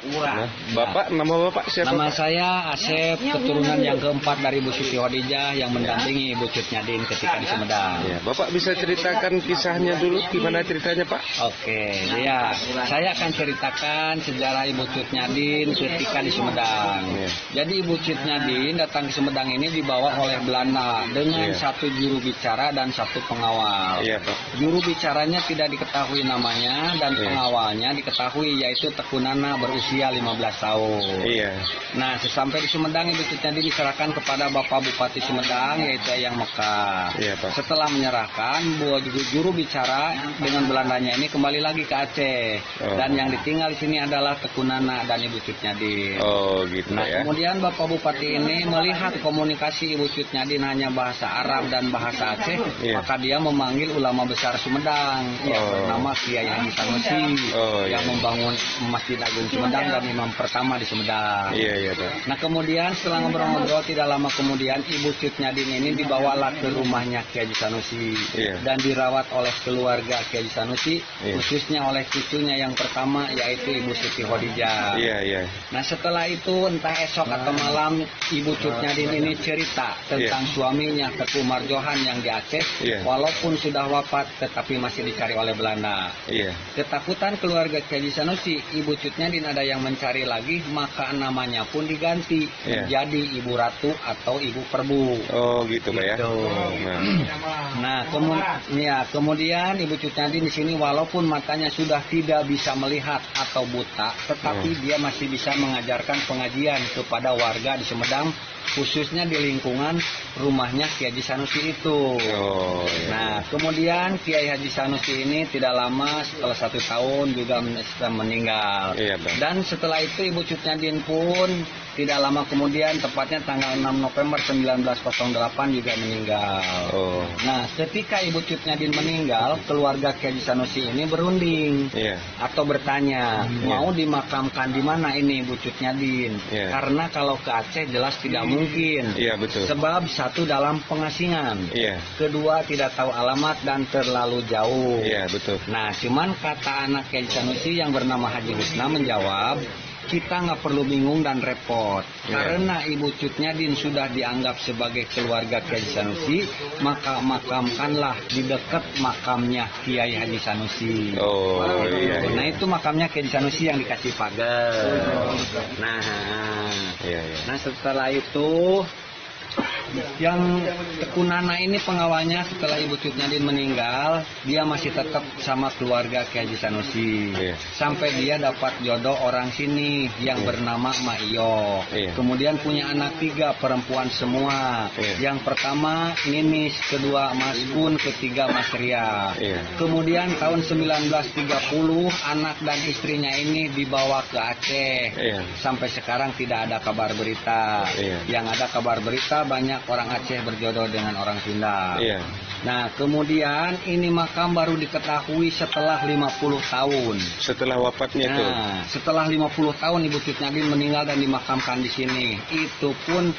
Nah, Bapak, nama Bapak siapa? Nama Pak? saya Asep, keturunan yang keempat dari Ibu Siti Khadijah yang mendampingi Ibu Cut Nyadin ketika di Sumedang. Ya, Bapak bisa ceritakan kisahnya dulu, gimana ceritanya Pak? Oke, ya, saya akan ceritakan sejarah Ibu Cut Nyadin ketika di Sumedang. Jadi Ibu Cut Nyadin datang ke Sumedang ini dibawa oleh Belanda dengan satu juru bicara dan satu pengawal. Iya, Pak. Juru bicaranya tidak diketahui namanya dan pengawalnya diketahui, yaitu Teku Nana berusia 15 tahun. Iya. Nah, sesampai di Sumedang, Ibu Cut Nyadin diserahkan kepada Bapak Bupati Sumedang, yaitu Eyang Mekar. Iya, Pak. Setelah menyerahkan, juru bicara dengan Belandanya ini kembali lagi ke Aceh. Dan yang ditinggal di sini adalah Teku Nana dan Ibu Cut Nyadin. Oh, gitu Nah, ya. kemudian Bapak Bupati ini melihat komunikasi Ibu Cut Nyadin hanya bahasa Arab dan bahasa Aceh, maka dia memanggil ulama besar Sumedang yang bernama Kiai Haji Sanusi yang membangun Masjid Agung Sumedang dan imam pertama di Sumedang. Iya, Pak. Nah, kemudian setelah ngobrol-ngobrol tidak lama kemudian Ibu Cut Nyadin ini dibawalah ke rumahnya Kiai Haji Sanusi dan dirawat oleh keluarga Kiai Haji Sanusi, khususnya oleh cucunya yang pertama yaitu Ibu Siti Khadijah. Iya. Nah, setelah itu entah esok atau malam Ibu Cut Nyadin ini cerita tentang suaminya Teku Marjohan yang di Aceh, walaupun sudah wafat tetapi masih dicari oleh Belanda. Ketakutan keluarga Kiai Haji Sanusi, Ibu Cut Nyadin ada yang mencari lagi, maka namanya pun diganti menjadi Ibu Ratu atau Ibu Perbu. Oh, gitu Pak ya. Nah, kemudian Ibu Cut Nyadin di sini walaupun matanya sudah tidak bisa melihat atau buta, tetapi dia masih bisa mengajarkan pengajian kepada warga di Sumedang, khususnya di lingkungan rumahnya Kiai Haji Sanusi itu. Nah, kemudian Kiai Haji Sanusi ini tidak lama setelah 1 tahun juga meninggal. Dan setelah itu Ibu Cut Nyadin pun tidak lama kemudian, tepatnya tanggal 6 November 1908 juga meninggal. Nah, ketika Ibu Cut Nyadin meninggal, keluarga Kiai Haji Sanusi ini berunding atau bertanya, mau dimakamkan di mana ini Ibu Cut Nyadin? Karena kalau ke Aceh jelas tidak mungkin. Betul. Sebab satu dalam pengasingan, kedua tidak tahu alamat dan terlalu jauh. Betul. Nah, cuman kata anak Kiai Haji Sanusi yang bernama Haji Husna menjawab, kita nggak perlu bingung dan repot, karena Ibu Cut Nyadin sudah dianggap sebagai keluarga Kiai Haji Sanusi, maka makamkanlah di dekat makamnya Kiai Haji Sanusi. Nah, itu makamnya Kiai Haji Sanusi yang dikasih pagar. Nah, setelah itu yang Teku Nana ini pengawalnya setelah Ibu Cut Nyadin meninggal, dia masih tetap sama keluarga Kiai Haji Sanusi sampai dia dapat jodoh orang sini yang bernama Maiyo. Kemudian punya anak 3 perempuan semua. Yang pertama Ninis, kedua Mas Kun, ketiga Mas Ria. Kemudian tahun 1930 anak dan istrinya ini dibawa ke Aceh. Sampai sekarang tidak ada kabar berita. Yang ada kabar berita banyak orang Aceh berjodoh dengan orang Sunda. Nah, kemudian ini makam baru diketahui setelah 50 tahun. Setelah wafatnya tuh. Setelah 50 tahun Ibu Cut Nyadin meninggal dan dimakamkan di sini. Itu pun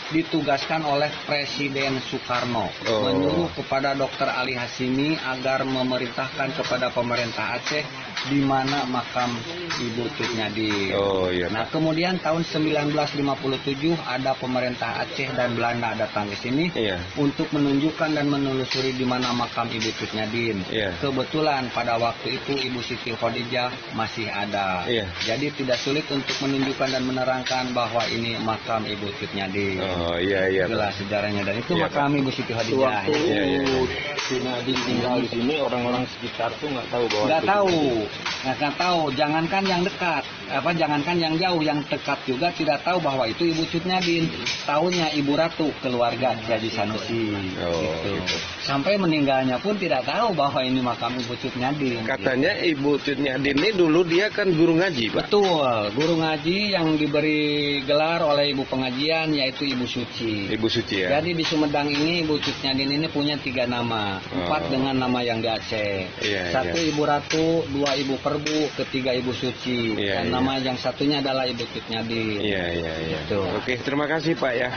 ditugaskan oleh Presiden Soekarno menyuruh kepada Dr. Ali Hashimi agar memerintahkan kepada pemerintah Aceh di mana makam Ibu Cut Nyadin. Nah, kemudian tahun 1957 ada pemerintah Aceh dan Belanda datang ke sini untuk menunjukkan dan menelusuri di mana makam Ibu Cut Nyadin. Kebetulan pada waktu itu Ibu Siti Khadijah masih ada. Jadi tidak sulit untuk menunjukkan dan menerangkan bahwa ini makam Ibu Cut Nyadin. Itulah sejarahnya, dan itu makam Ibu Siti Khadijah. Si Nyadin tinggal di sini, orang-orang sekitar tuh nggak tahu bahwa nggak tahu. Jangankan yang dekat, jangankan yang jauh, yang dekat juga tidak tahu bahwa itu Ibu Cut Nyadin. Tahunya Ibu Ratu, keluarga Kiai Haji Sanusi. Sampai meninggalnya pun tidak tahu bahwa ini makam Ibu Cut Nyadin. Katanya Ibu Cut Nyadin ini dulu dia kan guru ngaji, Pak. Betul, guru ngaji yang diberi gelar oleh ibu pengajian yaitu Ibu Suci. Ibu Suci ya. Jadi di Sumedang ini Ibu Cut Nyadin ini punya 3 nama, 4 dengan nama yang di Aceh. 1 Ibu Ratu, 2 Ibu Perbu, ketiga Ibu Suci. Dan nama yang satunya adalah Ibu Cut Nyadin. Oke, terima kasih Pak ya.